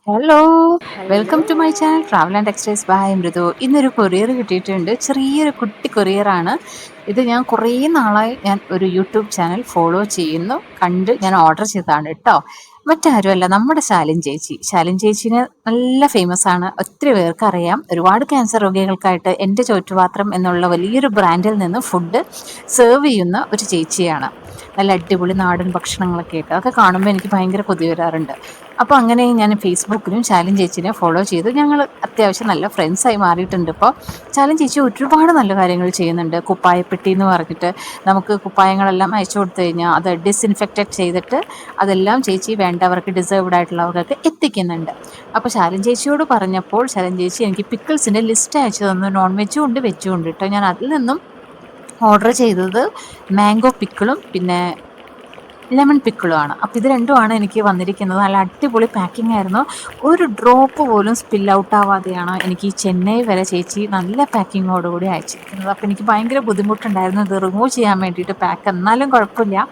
Hello, welcome hello. To my channel travel and textiles by Mridu. ഇന്നൊരു courier കിട്ടിയിട്ടുണ്ട്. ചെറിയൊരു കുട്ടി കൊറിയറാണ് ഇത്. ഞാൻ കുറേ നാളായി ഞാൻ ഒരു യൂട്യൂബ് ചാനൽ ഫോളോ ചെയ്യുന്നു, കണ്ട് ഞാൻ ഓർഡർ ചെയ്തതാണ് കേട്ടോ. മറ്റാരുമല്ല, നമ്മുടെ ശാലിൻ ചേച്ചി. ശാലിൻ ചേച്ചീനെ നല്ല ഫേമസ് ആണ്, ഒത്തിരി പേർക്ക് അറിയാം. ഒരുപാട് ക്യാൻസർ രോഗികൾക്കായിട്ട് എൻ്റെ ചോറ്റുപാത്രം എന്നുള്ള വലിയൊരു ബ്രാൻഡിൽ നിന്ന് ഫുഡ് സെർവ് ചെയ്യുന്ന ഒരു ചേച്ചിയാണ്. നല്ല അടിപൊളി നാടൻ ഭക്ഷണങ്ങളൊക്കെ ആയിട്ട് അതൊക്കെ കാണുമ്പോൾ എനിക്ക് ഭയങ്കര കൊതി വരാറുണ്ട്. അപ്പോൾ അങ്ങനെ ഞാൻ ഫേസ്ബുക്കിലും ശാലിൻ ചേച്ചീനെ ഫോളോ ചെയ്തു. ഞങ്ങൾ അത്യാവശ്യം നല്ല ഫ്രണ്ട്സായി മാറിയിട്ടുണ്ട്. ഇപ്പോൾ ശാലിൻ ചേച്ചി ഒരുപാട് നല്ല കാര്യങ്ങൾ ചെയ്യുന്നുണ്ട്. കുപ്പായപ്പെട്ടി എന്ന് പറഞ്ഞിട്ട് നമുക്ക് കുപ്പായങ്ങളെല്ലാം അയച്ചു കൊടുത്തു കഴിഞ്ഞാൽ അത് ഡിസ്ഇൻഫെക്റ്റഡ് ചെയ്തിട്ട് അതെല്ലാം ചേച്ചി വേണ്ടവർക്ക്, ഡിസേർവ്ഡ് ആയിട്ടുള്ളവർക്കൊക്കെ എത്തിക്കുന്നുണ്ട്. അപ്പോൾ ശാലിൻ ചേച്ചിയോട് പറഞ്ഞപ്പോൾ ശാലിൻ ചേച്ചി എനിക്ക് പിക്കിൾസിൻ്റെ ലിസ്റ്റ് അയച്ചു തന്നു. നോൺ വെജും ഉണ്ട്, വെജും ഉണ്ട് കേട്ടോ. ഞാൻ അതിൽ നിന്നും ഓർഡർ ചെയ്തത് മാംഗോ പിക്കിളും പിന്നെ ലെമൺ പിക്കിളുമാണ്. അപ്പോൾ ഇത് രണ്ടുമാണ് എനിക്ക് വന്നിരിക്കുന്നത്. നല്ല അടിപൊളി പാക്കിംഗ് ആയിരുന്നു. ഒരു ഡ്രോപ്പ് പോലും സ്പിൽ ഔട്ട് ആവാതെയാണ് എനിക്ക് ഈ ചെന്നൈ വരെ ചേച്ചി നല്ല പാക്കിങ്ങോടുകൂടി അയച്ചിരിക്കുന്നത്. അപ്പോൾ എനിക്ക് ഭയങ്കര ബുദ്ധിമുട്ടുണ്ടായിരുന്നു ഇത് റിമൂവ് ചെയ്യാൻ വേണ്ടിയിട്ട് പാക്ക്. എന്നാലും കുഴപ്പമില്ല,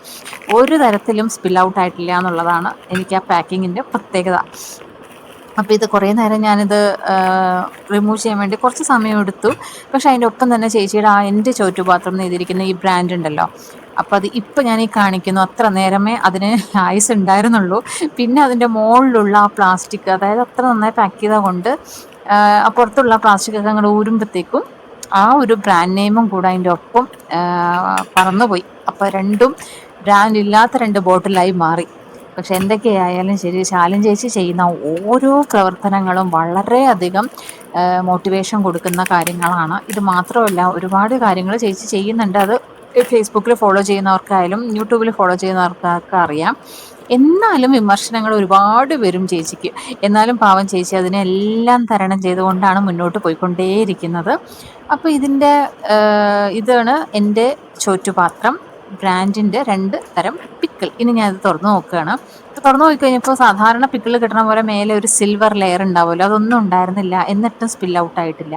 ഒരു തരത്തിലും സ്പിൽ ഔട്ട് ആയിട്ടില്ല എന്നുള്ളതാണ് എനിക്ക് ആ പാക്കിങ്ങിൻ്റെ പ്രത്യേകത. അപ്പോൾ ഇത് കുറേ നേരം ഞാനിത് റിമൂവ് ചെയ്യാൻ വേണ്ടി കുറച്ച് സമയം എടുത്തു. പക്ഷേ അതിൻ്റെ ഒപ്പം തന്നെ ചേച്ചിയുടെ എൻ്റെ ചോറ്റുപാത്രം എഴുതിയിരിക്കുന്ന ഈ ബ്രാൻഡ് ഉണ്ടല്ലോ, അപ്പോൾ അത് ഇപ്പം ഞാൻ ഈ കാണിക്കുന്നു അത്ര നേരമേ അതിന് ആയുസ് ഉണ്ടായിരുന്നുള്ളൂ. പിന്നെ അതിൻ്റെ മുകളിലുള്ള ആ പ്ലാസ്റ്റിക്, അതായത് അത്ര നന്നായി പാക്ക് ചെയ്ത കൊണ്ട് പുറത്തുള്ള പ്ലാസ്റ്റിക്കൊക്കെ അങ്ങോട്ട് ഊരുമ്പോഴത്തേക്കും ആ ഒരു ബ്രാൻഡ് നെയിമും കൂടെ അതിൻ്റെ ഒപ്പം പറന്നുപോയി. അപ്പോൾ രണ്ടും ബ്രാൻഡ് ഇല്ലാത്ത രണ്ട് ബോട്ടിലായി മാറി. പക്ഷെ എന്തൊക്കെയായാലും ശരി, ശാലിൻ ചേച്ചി ചെയ്യുന്ന ഓരോ പ്രവർത്തനങ്ങളും വളരെയധികം മോട്ടിവേഷൻ കൊടുക്കുന്ന കാര്യങ്ങളാണ്. ഇത് മാത്രമല്ല, ഒരുപാട് കാര്യങ്ങൾ ചേച്ചി ചെയ്യുന്നുണ്ട്. അത് ഫേസ്ബുക്കിൽ ഫോളോ ചെയ്യുന്നവർക്കായാലും യൂട്യൂബിൽ ഫോളോ ചെയ്യുന്നവർക്കൊക്കെ അറിയാം. എന്നാലും വിമർശനങ്ങൾ ഒരുപാട് വരും ചേച്ചിക്ക്. എന്നാലും പാവം ചേച്ചി അതിനെല്ലാം തരണം ചെയ്തുകൊണ്ടാണ് മുന്നോട്ട് പോയിക്കൊണ്ടേയിരിക്കുന്നത്. അപ്പോൾ ഇതാണ് എൻ്റെ ചോറ്റുപാത്രം ബ്രാൻഡിൻ്റെ 2 തരം പിക്കിൾ. ഇനി ഞാനത് തുറന്നു നോക്കുകയാണ്. തുറന്നു നോക്കിക്കഴിഞ്ഞപ്പോൾ സാധാരണ പിക്കിൾ കിട്ടണ പോലെ മേലെ ഒരു സിൽവർ ലെയർ ഉണ്ടാവുമല്ലോ, അതൊന്നും ഉണ്ടായിരുന്നില്ല. എന്നിട്ടും സ്പിൽ ഔട്ട് ആയിട്ടില്ല.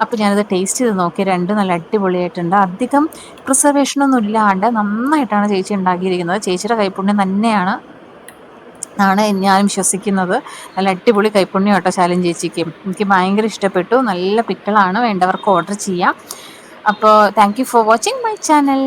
അപ്പോൾ ഞാനത് ടേസ്റ്റ് ചെയ്ത് നോക്കി. രണ്ടും നല്ല അടിപൊളിയായിട്ടുണ്ട്. അധികം പ്രിസർവേഷനൊന്നും ഇല്ലാണ്ട് നന്നായിട്ടാണ് ചേച്ചി ഉണ്ടാക്കിയിരിക്കുന്നത്. ചേച്ചിയുടെ കൈപ്പുണ്യം തന്നെയാണ് ഞാനും വിശ്വസിക്കുന്നത്. നല്ല അടിപൊളി കൈപ്പുണ്യം കേട്ടോ ശാലിൻ ചേച്ചിക്ക്. എനിക്ക് ഭയങ്കര ഇഷ്ടപ്പെട്ടു. നല്ല പിക്കിളാണ്, വേണ്ടവർക്ക് ഓർഡർ ചെയ്യാം. അപ്പോൾ thank you for watching my channel.